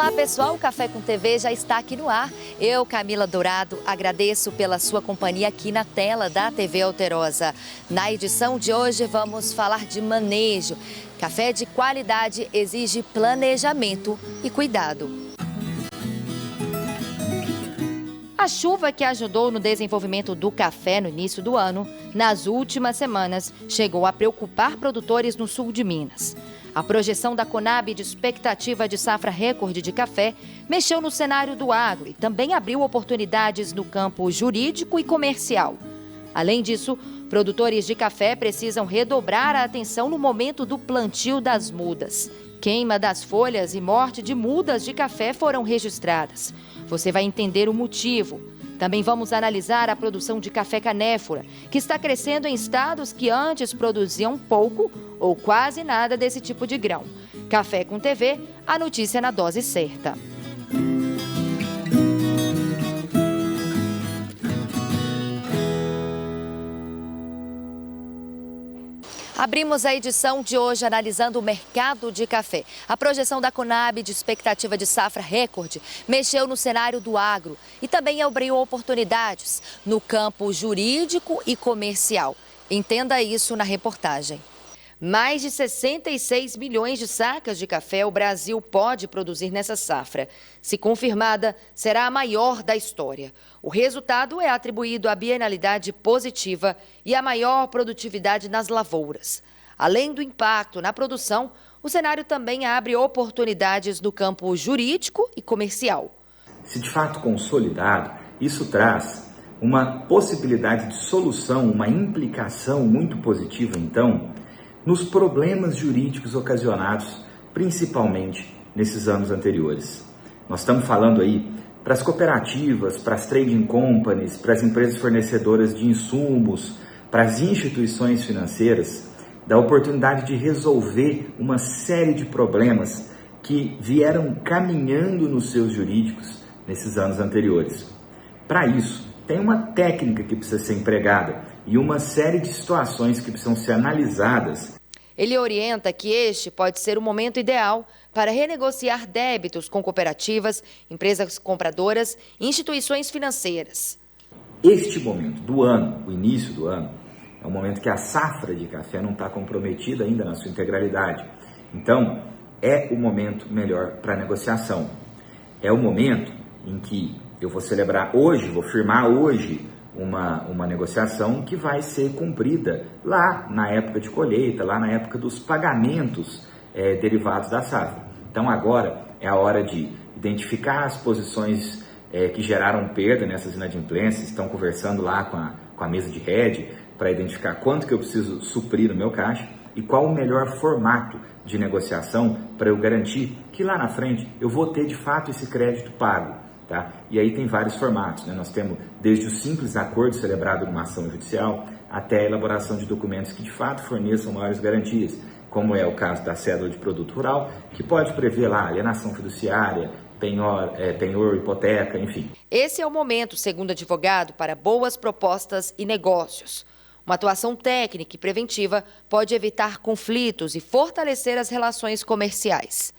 Olá pessoal, o Café com TV já está aqui no ar. Eu, Camila Dourado, agradeço pela sua companhia aqui na tela da TV Alterosa. Na edição de hoje vamos falar de manejo. Café de qualidade exige planejamento e cuidado. A chuva que ajudou no desenvolvimento do café no início do ano, nas últimas semanas, chegou a preocupar produtores no sul de Minas. A projeção da Conab de expectativa de safra recorde de café mexeu no cenário do agro e também abriu oportunidades no campo jurídico e comercial. Além disso, produtores de café precisam redobrar a atenção no momento do plantio das mudas. Queima das folhas e morte de mudas de café foram registradas. Você vai entender o motivo. Também vamos analisar a produção de café canéfora, que está crescendo em estados que antes produziam pouco ou quase nada desse tipo de grão. Café com TV, a notícia na dose certa. Abrimos a edição de hoje analisando o mercado de café. A projeção da Conab de expectativa de safra recorde mexeu no cenário do agro e também abriu oportunidades no campo jurídico e comercial. Entenda isso na reportagem. Mais de 66 milhões de sacas de café o Brasil pode produzir nessa safra. Se confirmada, será a maior da história. O resultado é atribuído à bienalidade positiva e à maior produtividade nas lavouras. Além do impacto na produção, o cenário também abre oportunidades no campo jurídico e comercial. Se de fato consolidado, isso traz uma possibilidade de solução, uma implicação muito positiva, então, nos problemas jurídicos ocasionados, principalmente nesses anos anteriores. Nós estamos falando aí para as cooperativas, para as trading companies, para as empresas fornecedoras de insumos, para as instituições financeiras, da oportunidade de resolver uma série de problemas que vieram caminhando nos seus jurídicos nesses anos anteriores. Para isso, tem uma técnica que precisa ser empregada e uma série de situações que precisam ser analisadas. Ele orienta que este pode ser o momento ideal para renegociar débitos com cooperativas, empresas compradoras e instituições financeiras. Este momento do ano, o início do ano, é um momento que a safra de café não está comprometida ainda na sua integralidade. Então, é o momento melhor para negociação. É o momento em que eu vou celebrar hoje, vou firmar hoje uma negociação que vai ser cumprida lá na época de colheita, lá na época dos pagamentos derivados da safra. Então agora é a hora de identificar as posições que geraram perda nessas inadimplências, estão conversando lá com a mesa de hedge para identificar quanto que eu preciso suprir no meu caixa e qual o melhor formato de negociação para eu garantir que lá na frente eu vou ter de fato esse crédito pago. Tá? E aí tem vários formatos, né? Nós temos desde o simples acordo celebrado numa ação judicial até a elaboração de documentos que de fato forneçam maiores garantias, como é o caso da cédula de produto rural, que pode prever lá alienação fiduciária, penhor, hipoteca, enfim. Esse é o momento, segundo o advogado, para boas propostas e negócios. Uma atuação técnica e preventiva pode evitar conflitos e fortalecer as relações comerciais.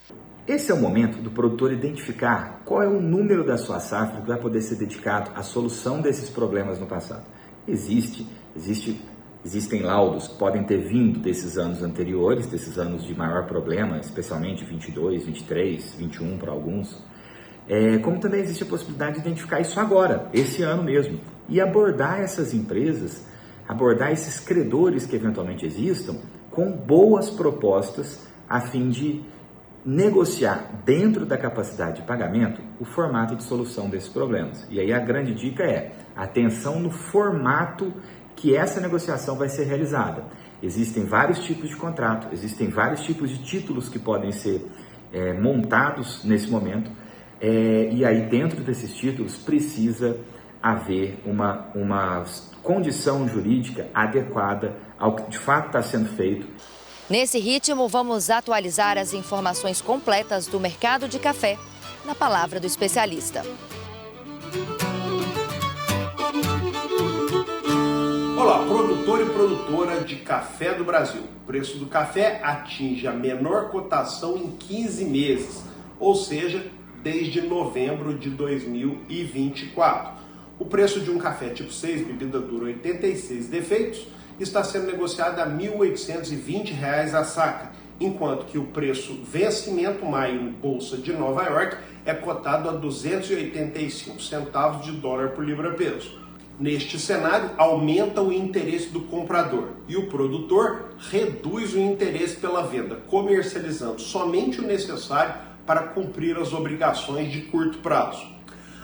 Esse é o momento do produtor identificar qual é o número da sua safra que vai poder ser dedicado à solução desses problemas no passado. Existem laudos que podem ter vindo desses anos anteriores, desses anos de maior problema, especialmente 22, 23, 21 para alguns. Como também existe a possibilidade de identificar isso agora, esse ano mesmo, e abordar essas empresas, abordar esses credores que eventualmente existam com boas propostas a fim de negociar dentro da capacidade de pagamento o formato de solução desses problemas. E aí a grande dica é atenção no formato que essa negociação vai ser realizada. Existem vários tipos de contrato, existem vários tipos de títulos que podem ser montados nesse momento, e aí dentro desses títulos precisa haver uma condição jurídica adequada ao que de fato está sendo feito. Nesse ritmo, vamos atualizar as informações completas do mercado de café, na palavra do especialista. Olá, produtor e produtora de café do Brasil. O preço do café atinge a menor cotação em 15 meses, ou seja, desde novembro de 2024. O preço de um café tipo 6, bebida dura 86 defeitos, está sendo negociado a R$ 1.820 a saca, enquanto que o preço vencimento maio em Bolsa de Nova York é cotado a 285 centavos de dólar por libra-peso. Neste cenário, aumenta o interesse do comprador e o produtor reduz o interesse pela venda, comercializando somente o necessário para cumprir as obrigações de curto prazo.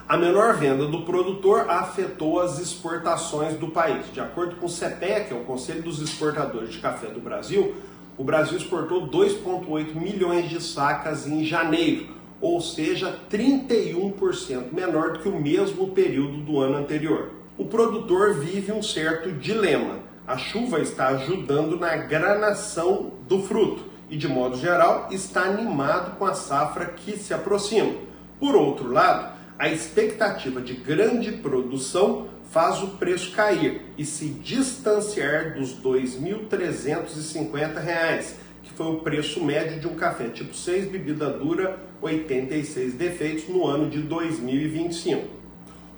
A menor venda do produtor afetou as exportações do país. De acordo com o CPEA, que é o Conselho dos Exportadores de Café do Brasil, o Brasil exportou 2,8 milhões de sacas em janeiro, ou seja, 31% menor do que o mesmo período do ano anterior. O produtor vive um certo dilema. A chuva está ajudando na granação do fruto e, de modo geral, está animado com a safra que se aproxima. Por outro lado, a expectativa de grande produção faz o preço cair e se distanciar dos R$ 2.350, que foi o preço médio de um café tipo 6, bebida dura 86 defeitos no ano de 2025.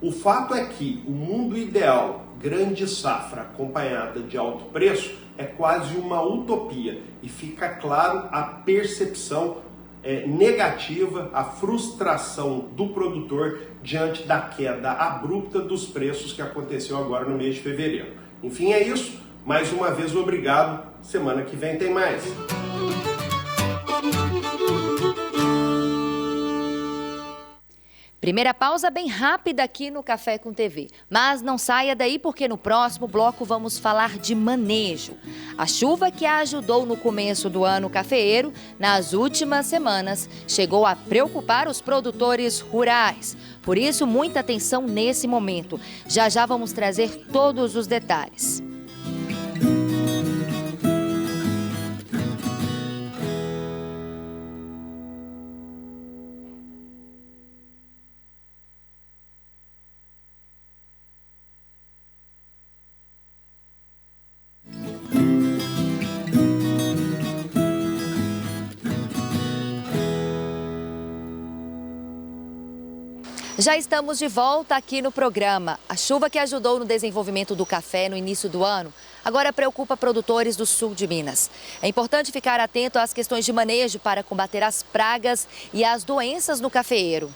O fato é que o mundo ideal, grande safra acompanhada de alto preço, é quase uma utopia e fica claro a percepção negativa, a frustração do produtor diante da queda abrupta dos preços que aconteceu agora no mês de fevereiro. Enfim, é isso. Mais uma vez, obrigado. Semana que vem tem mais. Primeira pausa bem rápida aqui no Café com TV. Mas não saia daí porque no próximo bloco vamos falar de manejo. A chuva que ajudou no começo do ano cafeeiro, nas últimas semanas, chegou a preocupar os produtores rurais. Por isso, muita atenção nesse momento. Já já vamos trazer todos os detalhes. Já estamos de volta aqui no programa. A chuva que ajudou no desenvolvimento do café no início do ano agora preocupa produtores do sul de Minas. É importante ficar atento às questões de manejo para combater as pragas e as doenças no cafeeiro.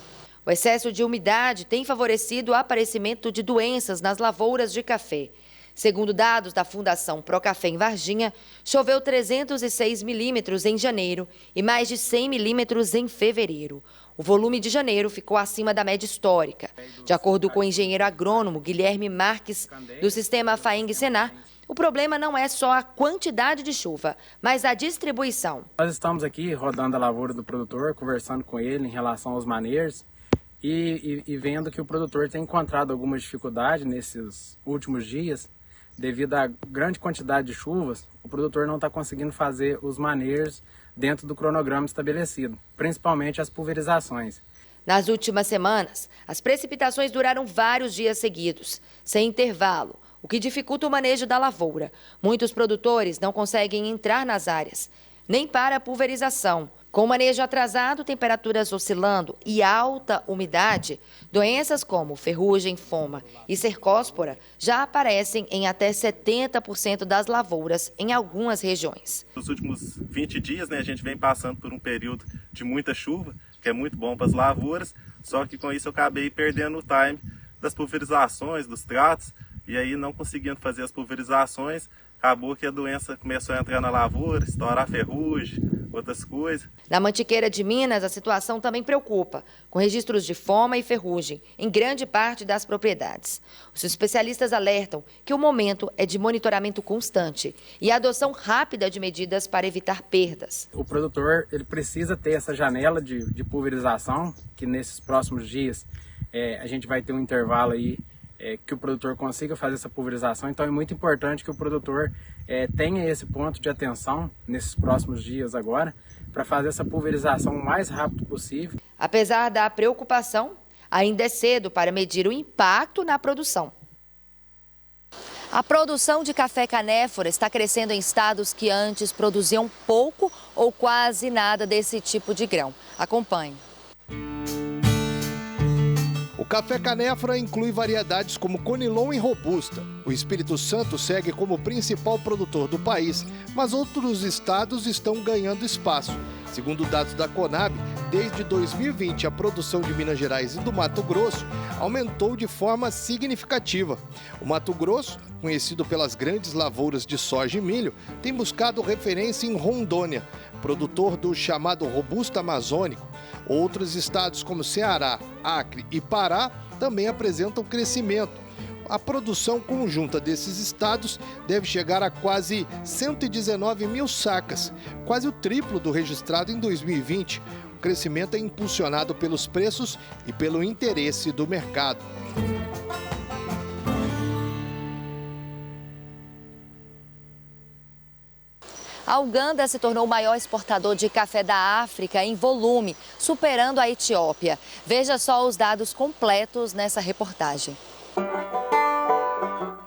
O excesso de umidade tem favorecido o aparecimento de doenças nas lavouras de café. Segundo dados da Fundação Procafé em Varginha, choveu 306 milímetros em janeiro e mais de 100 milímetros em fevereiro. O volume de janeiro ficou acima da média histórica. De acordo com o engenheiro agrônomo Guilherme Marques, do sistema FAENG-SENAR, o problema não é só a quantidade de chuva, mas a distribuição. Nós estamos aqui rodando a lavoura do produtor, conversando com ele em relação aos manejos e vendo que o produtor tem encontrado alguma dificuldade nesses últimos dias. Devido à grande quantidade de chuvas, o produtor não está conseguindo fazer os manejos dentro do cronograma estabelecido, principalmente as pulverizações. Nas últimas semanas, as precipitações duraram vários dias seguidos, sem intervalo, o que dificulta o manejo da lavoura. Muitos produtores não conseguem entrar nas áreas, nem para a pulverização. Com o manejo atrasado, temperaturas oscilando e alta umidade, doenças como ferrugem, foma e cercóspora já aparecem em até 70% das lavouras em algumas regiões. Nos últimos 20 dias, a gente vem passando por um período de muita chuva, que é muito bom para as lavouras, só que com isso eu acabei perdendo o time das pulverizações, dos tratos, e aí não conseguindo fazer as pulverizações, acabou que a doença começou a entrar na lavoura, estourar ferrugem, outras coisas. Na Mantiqueira de Minas, a situação também preocupa, com registros de foma e ferrugem em grande parte das propriedades. Os especialistas alertam que o momento é de monitoramento constante e a adoção rápida de medidas para evitar perdas. O produtor ele precisa ter essa janela de pulverização, que nesses próximos dias a gente vai ter um intervalo aí que o produtor consiga fazer essa pulverização. Então é muito importante que o produtor tenha esse ponto de atenção nesses próximos dias agora, para fazer essa pulverização o mais rápido possível. Apesar da preocupação, ainda é cedo para medir o impacto na produção. A produção de café canéfora está crescendo em estados que antes produziam pouco ou quase nada desse tipo de grão. Acompanhe. café canéfora inclui variedades como Conilon e Robusta. O Espírito Santo segue como principal produtor do país, mas outros estados estão ganhando espaço. Segundo dados da Conab, desde 2020 a produção de Minas Gerais e do Mato Grosso aumentou de forma significativa. O Mato Grosso, conhecido pelas grandes lavouras de soja e milho, tem buscado referência em Rondônia, produtor do chamado Robusta amazônico. Outros estados como Ceará, Acre e Pará também apresentam crescimento. A produção conjunta desses estados deve chegar a quase 119 mil sacas, quase o triplo do registrado em 2020. O crescimento é impulsionado pelos preços e pelo interesse do mercado. A Uganda se tornou o maior exportador de café da África em volume, superando a Etiópia. Veja só os dados completos nessa reportagem.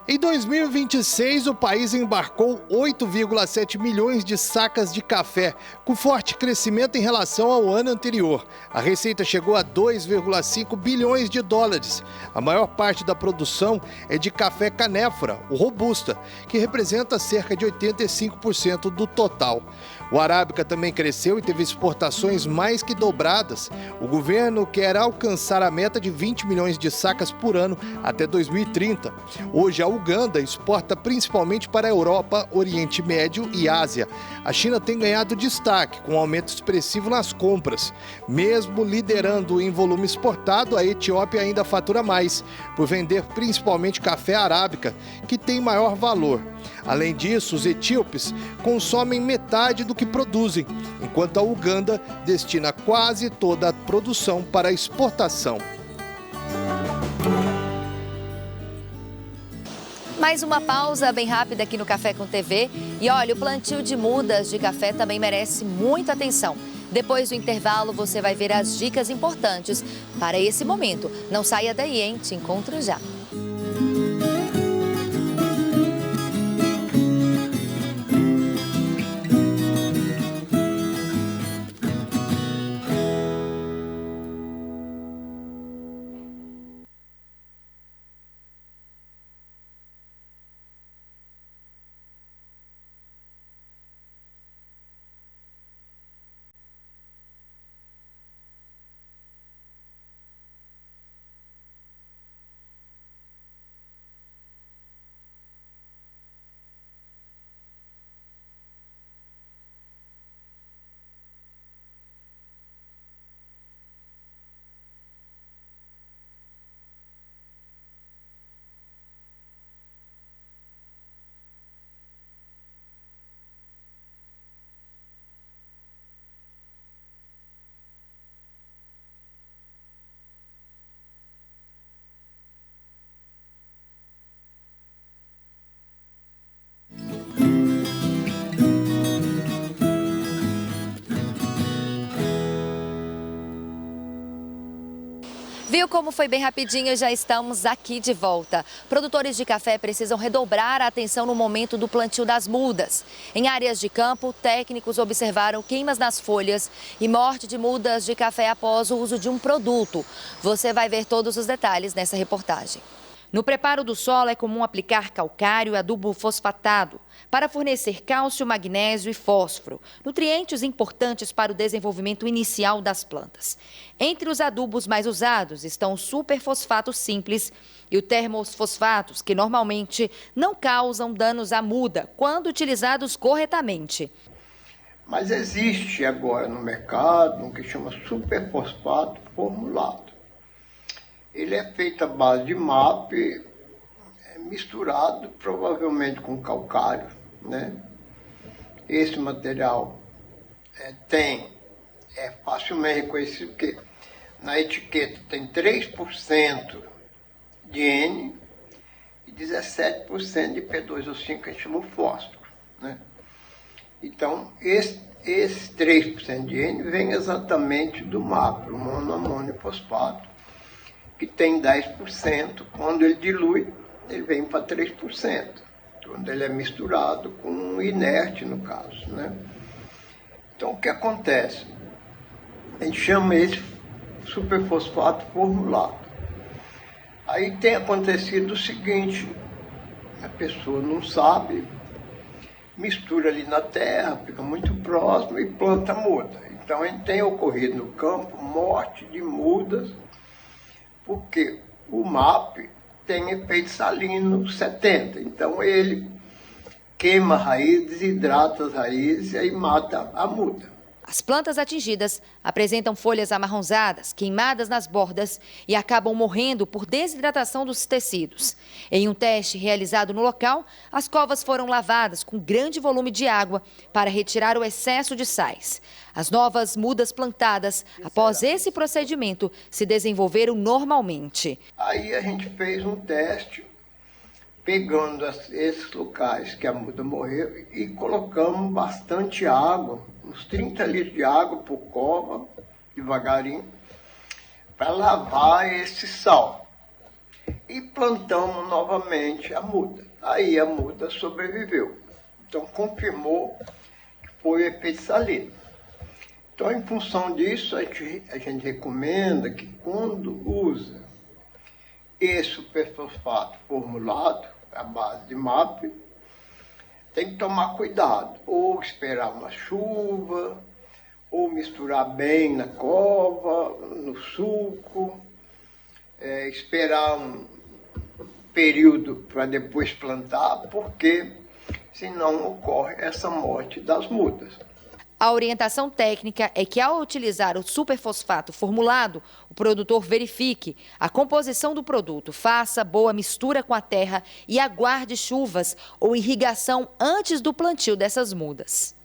Em 2026, o país embarcou 8,7 milhões de sacas de café, com forte crescimento em relação ao ano anterior. A receita chegou a 2,5 bilhões de dólares. A maior parte da produção é de café canéfora, o Robusta, que representa cerca de 85% do total. O Arábica também cresceu e teve exportações mais que dobradas. O governo quer alcançar a meta de 20 milhões de sacas por ano até 2030. Hoje, a Uganda exporta principalmente para a Europa, Oriente Médio e Ásia. A China tem ganhado destaque, com um aumento expressivo nas compras. Mesmo liderando em volume exportado, a Etiópia ainda fatura mais, por vender principalmente café arábica, que tem maior valor. Além disso, os etíopes consomem metade do que produzem, enquanto a Uganda destina quase toda a produção para exportação. Mais uma pausa bem rápida aqui no Café com TV. E olha, o plantio de mudas de café também merece muita atenção. Depois do intervalo, você vai ver as dicas importantes para esse momento. Não saia daí, hein? Te encontro já. Viu como foi bem rapidinho? Já estamos aqui de volta. Produtores de café precisam redobrar a atenção no momento do plantio das mudas. Em áreas de campo, técnicos observaram queimas nas folhas e morte de mudas de café após o uso de um produto. Você vai ver todos os detalhes nessa reportagem. No preparo do solo é comum aplicar calcário e adubo fosfatado para fornecer cálcio, magnésio e fósforo, nutrientes importantes para o desenvolvimento inicial das plantas. Entre os adubos mais usados estão o superfosfato simples e o termofosfatos, que normalmente não causam danos à muda quando utilizados corretamente. Mas existe agora no mercado um que chama superfosfato formulado. Ele é feito à base de MAP, misturado provavelmente com calcário, né? Esse material é facilmente reconhecido, porque na etiqueta tem 3% de N e 17% de P2O5, que a gente chama o fósforo, né? Então, esse 3% de N vem exatamente do MAP, o monoamônio fosfato, que tem 10%, quando ele dilui, ele vem para 3%, quando ele é misturado com inerte, no caso, né? Então, o que acontece? A gente chama esse superfosfato formulado. Aí tem acontecido o seguinte, a pessoa não sabe, mistura ali na terra, fica muito próximo e planta muda. Então, tem ocorrido no campo morte de mudas, porque o MAP tem efeito salino 70. Então, ele queima a raiz, desidrata as raízes e aí mata a muda. As plantas atingidas apresentam folhas amarronzadas, queimadas nas bordas e acabam morrendo por desidratação dos tecidos. Em um teste realizado no local, as covas foram lavadas com grande volume de água para retirar o excesso de sais. As novas mudas plantadas, após esse procedimento, se desenvolveram normalmente. Aí a gente fez um teste, pegando esses locais que a muda morreu e colocamos bastante água, uns 30 litros de água por cova, devagarinho, para lavar esse sal. E plantamos novamente a muda. Aí a muda sobreviveu. Então confirmou que foi o efeito salino. Então, em função disso, a gente recomenda que quando usa esse superfosfato formulado à base de MAP, tem que tomar cuidado, ou esperar uma chuva, ou misturar bem na cova, no suco, esperar um período para depois plantar, porque senão ocorre essa morte das mudas. A orientação técnica é que, ao utilizar o superfosfato formulado, o produtor verifique a composição do produto, faça boa mistura com a terra e aguarde chuvas ou irrigação antes do plantio dessas mudas.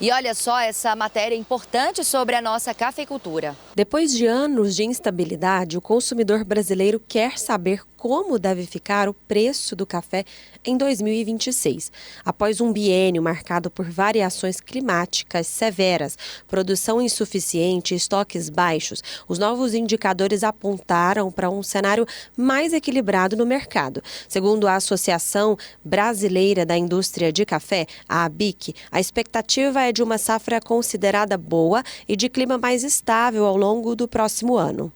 E olha só essa matéria importante sobre a nossa cafeicultura. Depois de anos de instabilidade, o consumidor brasileiro quer saber como deve ficar o preço do café em 2026. Após um biênio marcado por variações climáticas severas, produção insuficiente e estoques baixos, os novos indicadores apontaram para um cenário mais equilibrado no mercado. Segundo a Associação Brasileira da Indústria de Café, a ABIC, a expectativa é de uma safra considerada boa e de clima mais estável ao longo do próximo ano.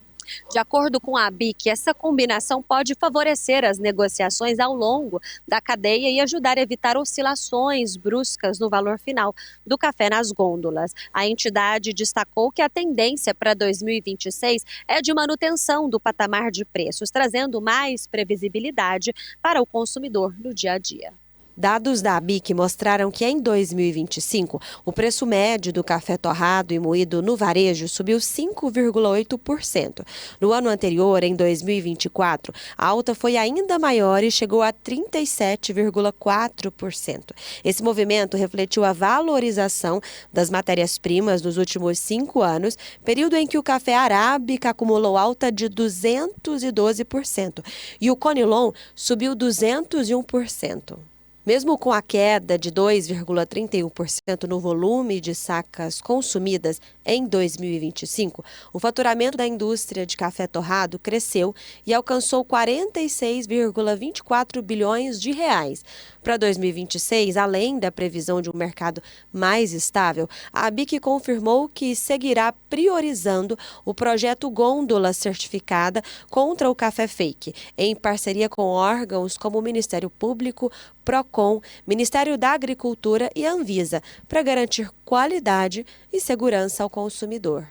De acordo com a ABIC, essa combinação pode favorecer as negociações ao longo da cadeia e ajudar a evitar oscilações bruscas no valor final do café nas gôndolas. A entidade destacou que a tendência para 2026 é de manutenção do patamar de preços, trazendo mais previsibilidade para o consumidor no dia a dia. Dados da ABIC mostraram que em 2025, o preço médio do café torrado e moído no varejo subiu 5,8%. No ano anterior, em 2024, a alta foi ainda maior e chegou a 37,4%. Esse movimento refletiu a valorização das matérias-primas nos últimos 5 anos, período em que o café arábica acumulou alta de 212% e o conilon subiu 201%. Mesmo com a queda de 2,31% no volume de sacas consumidas em 2025, o faturamento da indústria de café torrado cresceu e alcançou 46,24 bilhões de reais. Para 2026, além da previsão de um mercado mais estável, a ABIC confirmou que seguirá priorizando o projeto Gôndola Certificada contra o café fake, em parceria com órgãos como o Ministério Público, Procon, Ministério da Agricultura e Anvisa, para garantir qualidade e segurança ao consumidor.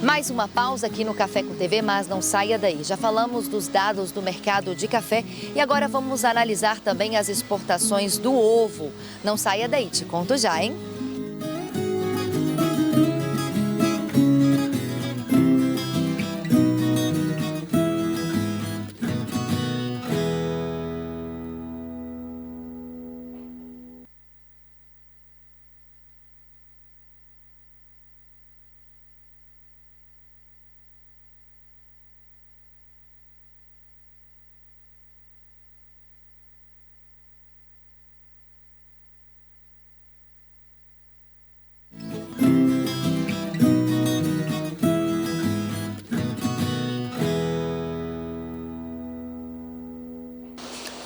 Mais uma pausa aqui no Café com TV, mas não saia daí. Já falamos dos dados do mercado de café e agora vamos analisar também as exportações do ovo. Não saia daí, te conto já, hein?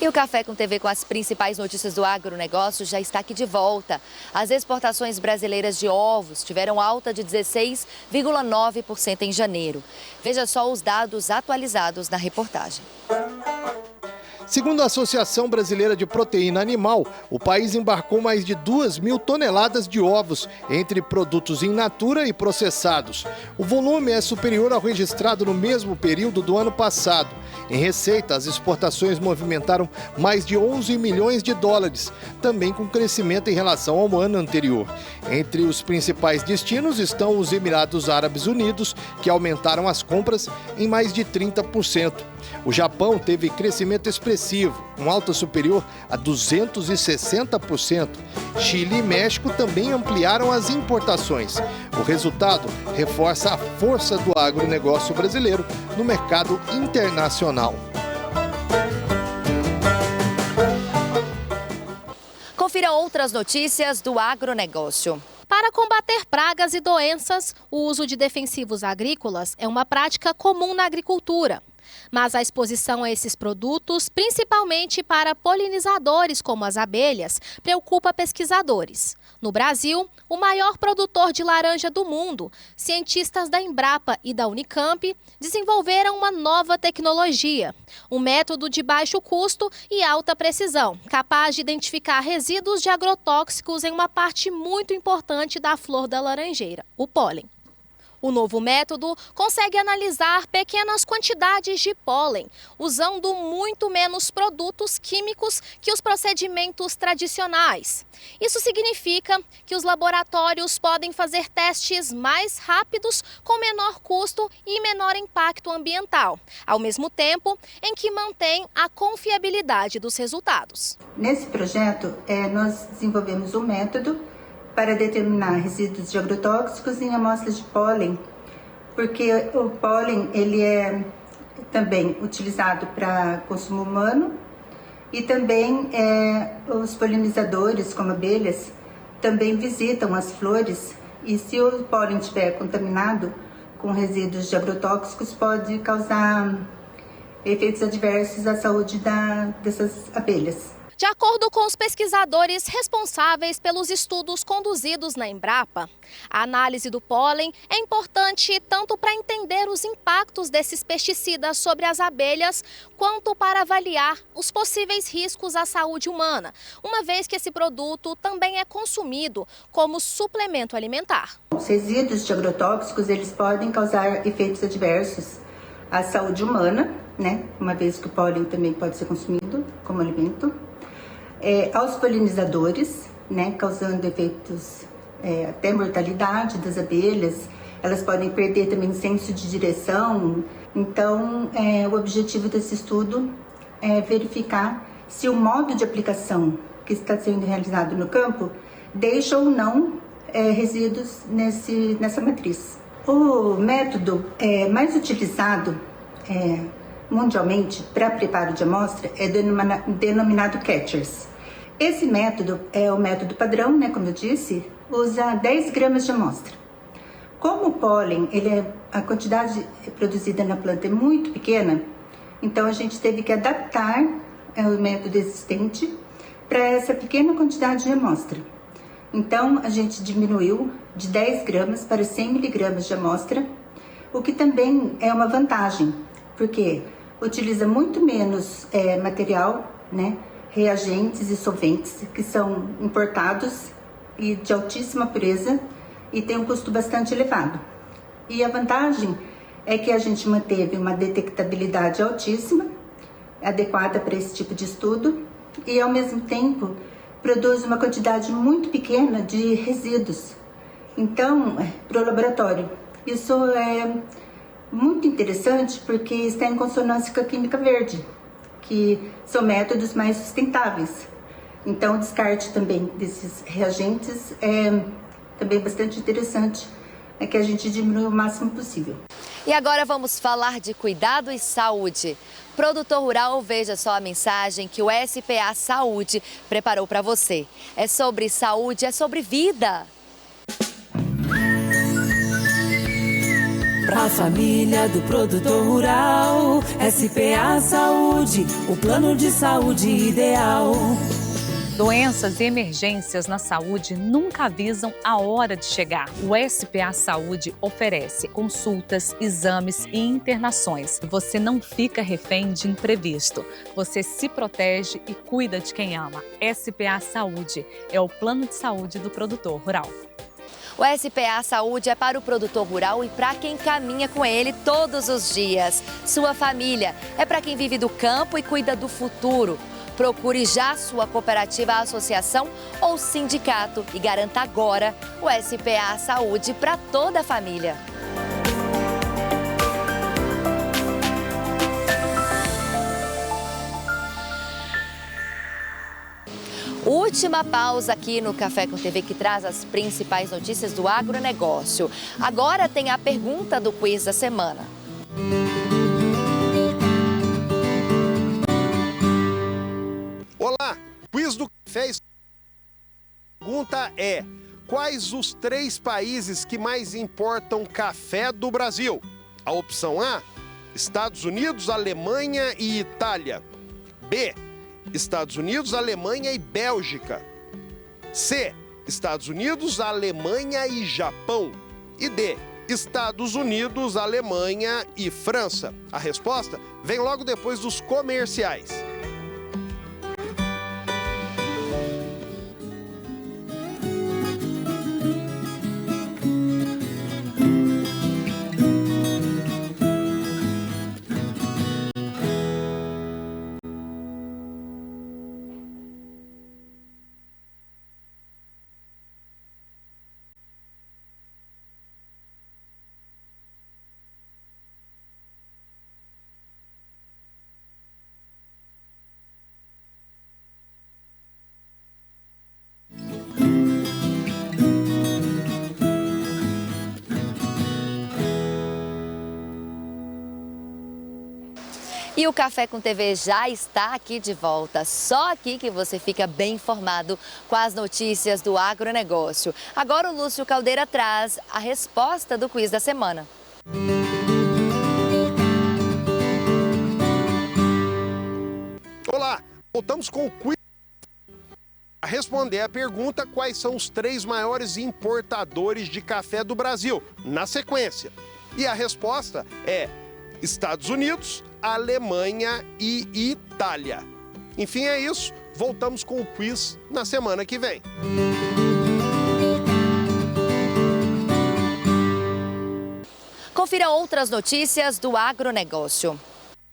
E o Café com TV com as principais notícias do agronegócio já está aqui de volta. As exportações brasileiras de ovos tiveram alta de 16,9% em janeiro. Veja só os dados atualizados na reportagem. Segundo a Associação Brasileira de Proteína Animal, o país embarcou mais de 2.000 toneladas de ovos, entre produtos in natura e processados. O volume é superior ao registrado no mesmo período do ano passado. Em receita, as exportações movimentaram mais de 11 milhões de dólares, também com crescimento em relação ao ano anterior. Entre os principais destinos estão os Emirados Árabes Unidos, que aumentaram as compras em mais de 30%. O Japão teve crescimento expressivo, um alta superior a 260%. Chile e México também ampliaram as importações. O resultado reforça a força do agronegócio brasileiro no mercado internacional. Confira outras notícias do agronegócio. Para combater pragas e doenças, o uso de defensivos agrícolas é uma prática comum na agricultura. Mas a exposição a esses produtos, principalmente para polinizadores como as abelhas, preocupa pesquisadores. No Brasil, o maior produtor de laranja do mundo, cientistas da Embrapa e da Unicamp desenvolveram uma nova tecnologia, um método de baixo custo e alta precisão, capaz de identificar resíduos de agrotóxicos em uma parte muito importante da flor da laranjeira, o pólen. O novo método consegue analisar pequenas quantidades de pólen, usando muito menos produtos químicos que os procedimentos tradicionais. Isso significa que os laboratórios podem fazer testes mais rápidos, com menor custo e menor impacto ambiental, ao mesmo tempo em que mantém a confiabilidade dos resultados. Nesse projeto, nós desenvolvemos um método para determinar resíduos de agrotóxicos em amostras de pólen, porque o pólen ele é também utilizado para consumo humano e também os polinizadores, como abelhas, também visitam as flores e se o pólen estiver contaminado com resíduos de agrotóxicos pode causar efeitos adversos à saúde dessas abelhas. De acordo com os pesquisadores responsáveis pelos estudos conduzidos na Embrapa, a análise do pólen é importante tanto para entender os impactos desses pesticidas sobre as abelhas, quanto para avaliar os possíveis riscos à saúde humana, uma vez que esse produto também é consumido como suplemento alimentar. Os resíduos de agrotóxicos eles podem causar efeitos adversos à saúde humana, né? Uma vez que o pólen também pode ser consumido como alimento. Aos polinizadores, né, causando efeitos até mortalidade das abelhas, elas podem perder também o senso de direção. Então, o objetivo desse estudo é verificar se o modo de aplicação que está sendo realizado no campo deixa ou não resíduos nessa matriz. O método mais utilizado mundialmente para preparo de amostra é denominado Catchers. Esse método é o método padrão, né, como eu disse, usa 10 gramas de amostra. Como o pólen, a quantidade produzida na planta é muito pequena, então a gente teve que adaptar o método existente para essa pequena quantidade de amostra. Então a gente diminuiu de 10 gramas para 100 miligramas de amostra, o que também é uma vantagem, porque utiliza muito menos material, né, reagentes e solventes que são importados e de altíssima pureza e tem um custo bastante elevado. E a vantagem é que a gente manteve uma detectabilidade altíssima, adequada para esse tipo de estudo e ao mesmo tempo produz uma quantidade muito pequena de resíduos. Então, para o laboratório, isso é muito interessante porque está em consonância com a química verde, que são métodos mais sustentáveis. Então, o descarte também desses reagentes é também bastante interessante, que a gente diminui o máximo possível. E agora vamos falar de cuidado e saúde. Produtor rural, veja só a mensagem que o SPA Saúde preparou para você. É sobre saúde, é sobre vida. A família do produtor rural. SPA Saúde, o plano de saúde ideal. Doenças e emergências na saúde nunca avisam a hora de chegar. O SPA Saúde oferece consultas, exames e internações. Você não fica refém de imprevisto. Você se protege e cuida de quem ama. SPA Saúde é o plano de saúde do produtor rural. O SPA Saúde é para o produtor rural e para quem caminha com ele todos os dias. Sua família é para quem vive do campo e cuida do futuro. Procure já sua cooperativa, associação ou sindicato e garanta agora o SPA Saúde para toda a família. Última pausa aqui no Café com TV, que traz as principais notícias do agronegócio. Agora tem a pergunta do quiz da semana. Olá, quiz do café. A pergunta é: quais os 3 países que mais importam café do Brasil? A opção A, Estados Unidos, Alemanha e Itália. B, Estados Unidos, Alemanha e Bélgica. C, Estados Unidos, Alemanha e Japão. E D, Estados Unidos, Alemanha e França. A resposta vem logo depois dos comerciais. E o Café com TV já está aqui de volta. Só aqui que você fica bem informado com as notícias do agronegócio. Agora o Lúcio Caldeira traz a resposta do quiz da semana. Olá, voltamos com o quiz. A responder a pergunta: quais são os 3 maiores importadores de café do Brasil? Na sequência. E a resposta é Estados Unidos, Alemanha e Itália. Enfim, é isso. Voltamos com o quiz na semana que vem. Confira outras notícias do agronegócio.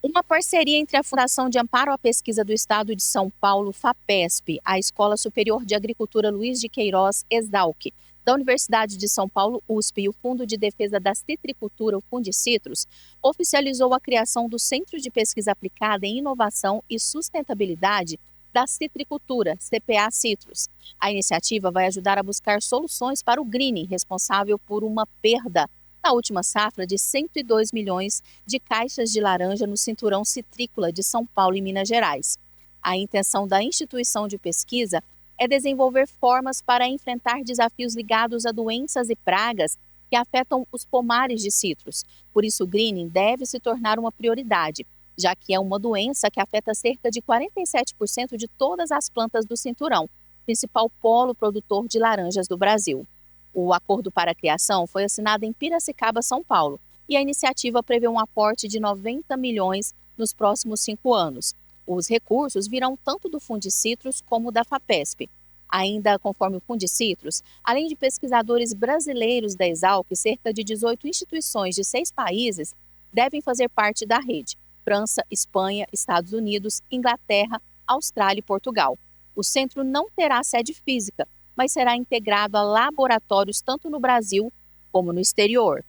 Uma parceria entre a Fundação de Amparo à Pesquisa do Estado de São Paulo, FAPESP, a Escola Superior de Agricultura Luiz de Queiroz, ESDALC, da Universidade de São Paulo, USP, e o Fundo de Defesa da Citricultura, o Fundicitrus, oficializou a criação do Centro de Pesquisa Aplicada em Inovação e Sustentabilidade da Citricultura, CPA Citrus. A iniciativa vai ajudar a buscar soluções para o greening, responsável por uma perda na última safra de 102 milhões de caixas de laranja no cinturão citrícola de São Paulo e Minas Gerais. A intenção da instituição de pesquisa é desenvolver formas para enfrentar desafios ligados a doenças e pragas que afetam os pomares de citros. Por isso, o greening deve se tornar uma prioridade, já que é uma doença que afeta cerca de 47% de todas as plantas do cinturão, principal polo produtor de laranjas do Brasil. O acordo para a criação foi assinado em Piracicaba, São Paulo, e a iniciativa prevê um aporte de 90 milhões nos próximos 5 anos. Os recursos virão tanto do Fundicitrus como da FAPESP. Ainda conforme o Fundicitrus, além de pesquisadores brasileiros da ESALC, cerca de 18 instituições de 6 países devem fazer parte da rede: França, Espanha, Estados Unidos, Inglaterra, Austrália e Portugal. O centro não terá sede física, mas será integrado a laboratórios tanto no Brasil como no exterior.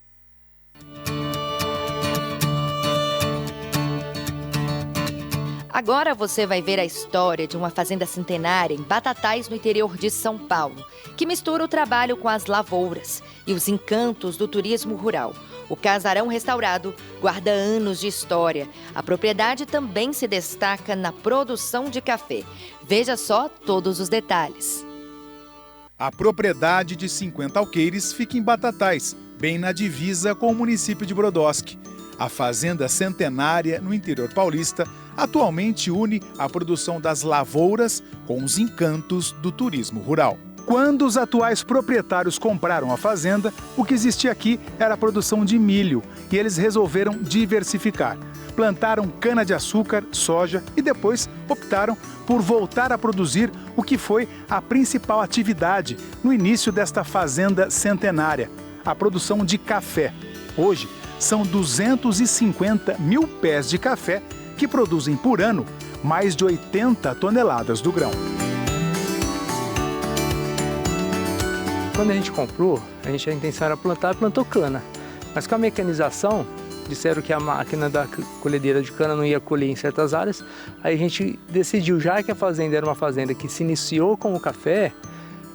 Agora você vai ver a história de uma fazenda centenária em Batatais, no interior de São Paulo, que mistura o trabalho com as lavouras e os encantos do turismo rural. O casarão restaurado guarda anos de história. A propriedade também se destaca na produção de café. Veja só todos os detalhes. A propriedade de 50 alqueires fica em Batatais, bem na divisa com o município de Brodowski. A fazenda centenária no interior paulista atualmente une a produção das lavouras com os encantos do turismo rural. Quando os atuais proprietários compraram a fazenda, o que existia aqui era a produção de milho e eles resolveram diversificar. Plantaram cana-de-açúcar, soja e depois optaram por voltar a produzir o que foi a principal atividade no início desta fazenda centenária, a produção de café. Hoje, são 250 mil pés de café que produzem por ano mais de 80 toneladas do grão. Quando a gente comprou, a intenção era plantar, plantou cana. Mas com a mecanização, disseram que a máquina da colhedeira de cana não ia colher em certas áreas. Aí a gente decidiu, já que a fazenda era uma fazenda que se iniciou com o café,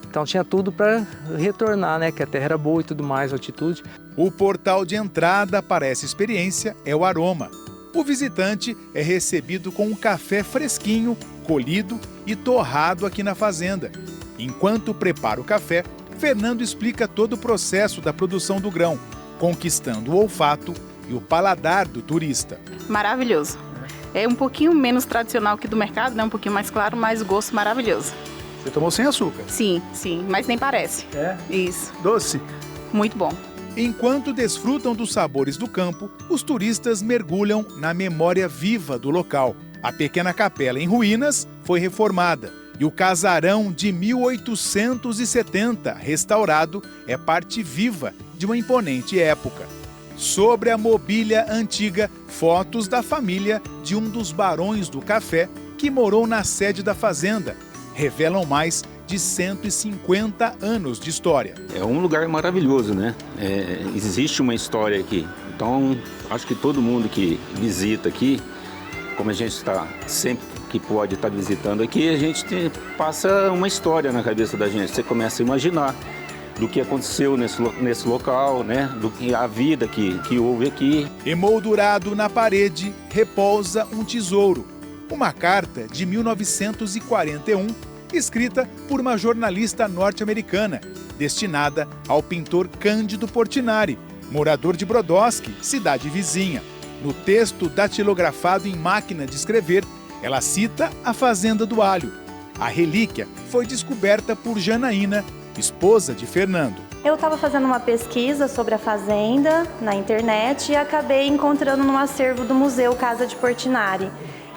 então tinha tudo para retornar, né? Que a terra era boa e tudo mais, a altitude. O portal de entrada para essa experiência é o aroma. O visitante é recebido com um café fresquinho, colhido e torrado aqui na fazenda. Enquanto prepara o café, Fernando explica todo o processo da produção do grão, conquistando o olfato e o paladar do turista. Maravilhoso. É um pouquinho menos tradicional que do mercado, né? Um pouquinho mais claro, mas o gosto maravilhoso. Você tomou sem açúcar? Sim, mas nem parece. É? Isso. Doce? Muito bom. Enquanto desfrutam dos sabores do campo, os turistas mergulham na memória viva do local. A pequena capela em ruínas foi reformada e o casarão de 1870, restaurado, é parte viva de uma imponente época. Sobre a mobília antiga, fotos da família de um dos barões do café que morou na sede da fazenda revelam mais de 150 anos de história. É um lugar maravilhoso, né? Existe uma história aqui. Então, acho que todo mundo que visita aqui, como a gente está sempre que pode estar visitando aqui, a gente passa uma história na cabeça da gente. Você começa a imaginar do que aconteceu nesse local, né? Do que a vida que houve aqui. Emoldurado na parede, repousa um tesouro. Uma carta de 1941, escrita por uma jornalista norte-americana, destinada ao pintor Cândido Portinari, morador de Brodowski, cidade vizinha. No texto datilografado em máquina de escrever, ela cita a Fazenda do Alho. A relíquia foi descoberta por Janaína, esposa de Fernando. Eu estava fazendo uma pesquisa sobre a fazenda na internet e acabei encontrando no acervo do Museu Casa de Portinari.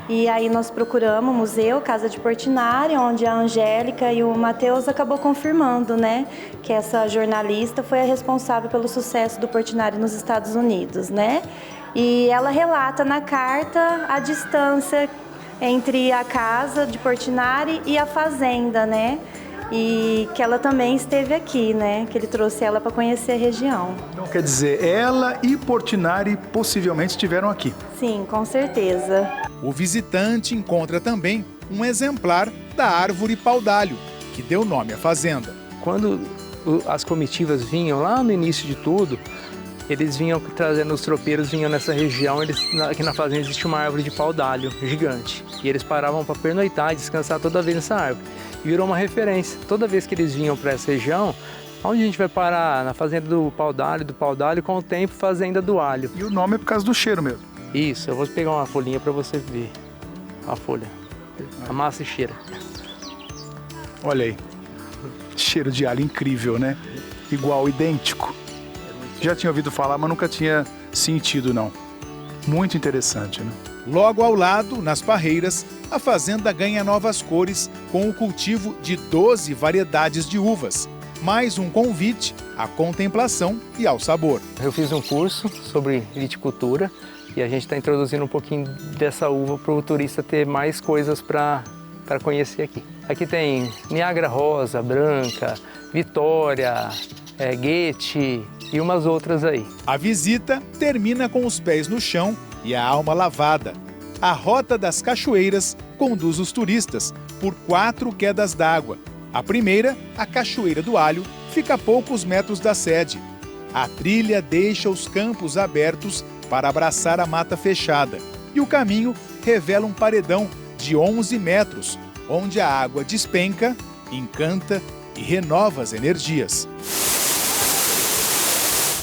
E aí nós procuramos o Museu Casa de Portinari, onde a Angélica e o Matheus acabou confirmando, né, que essa jornalista foi a responsável pelo sucesso do Portinari nos Estados Unidos, né? E ela relata na carta a distância entre a casa de Portinari e a fazenda, né? E que ela também esteve aqui, né? Que ele trouxe ela para conhecer a região. Então, quer dizer, ela e Portinari possivelmente estiveram aqui? Sim, com certeza. O visitante encontra também um exemplar da árvore pau-d'alho, que deu nome à fazenda. Quando as comitivas vinham lá no início de tudo, eles vinham trazendo, os tropeiros vinham nessa região, aqui na fazenda existe uma árvore de pau-d'alho gigante. E eles paravam para pernoitar e descansar toda vez nessa árvore. E virou uma referência. Toda vez que eles vinham para essa região, onde a gente vai parar? Na fazenda do pau-d'alho, com o tempo, fazenda do alho. E o nome é por causa do cheiro mesmo? Isso, eu vou pegar uma folhinha para você ver a folha. Amassa e cheira. Olha aí, cheiro de alho incrível, né? Igual, idêntico. Já tinha ouvido falar, mas nunca tinha sentido, não. Muito interessante, né? Logo ao lado, nas parreiras, a fazenda ganha novas cores com o cultivo de 12 variedades de uvas. Mais um convite à contemplação e ao sabor. Eu fiz um curso sobre viticultura e a gente está introduzindo um pouquinho dessa uva para o turista ter mais coisas para conhecer aqui. Aqui tem Niágara Rosa, Branca, Vitória, Guete e umas outras aí. A visita termina com os pés no chão e a alma lavada. A Rota das Cachoeiras conduz os turistas por 4 quedas d'água. A primeira, a Cachoeira do Alho, fica a poucos metros da sede. A trilha deixa os campos abertos para abraçar a mata fechada. E o caminho revela um paredão de 11 metros, onde a água despenca, encanta e renova as energias.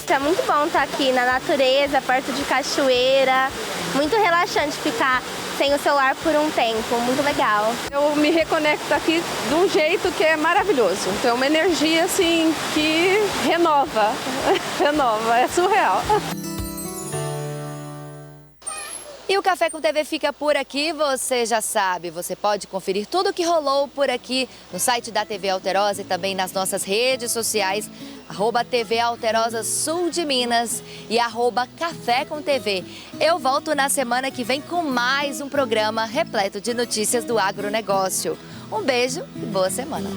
gosto, é muito bom estar aqui na natureza, perto de cachoeira, muito relaxante ficar sem o celular por um tempo, muito legal. Eu me reconecto aqui de um jeito que é maravilhoso, então é uma energia assim que renova, é surreal. E o Café com TV fica por aqui, você já sabe, você pode conferir tudo o que rolou por aqui no site da TV Alterosa e também nas nossas redes sociais, @TV Alterosa Sul de Minas e @Café com TV. Eu volto na semana que vem com mais um programa repleto de notícias do agronegócio. Um beijo e boa semana.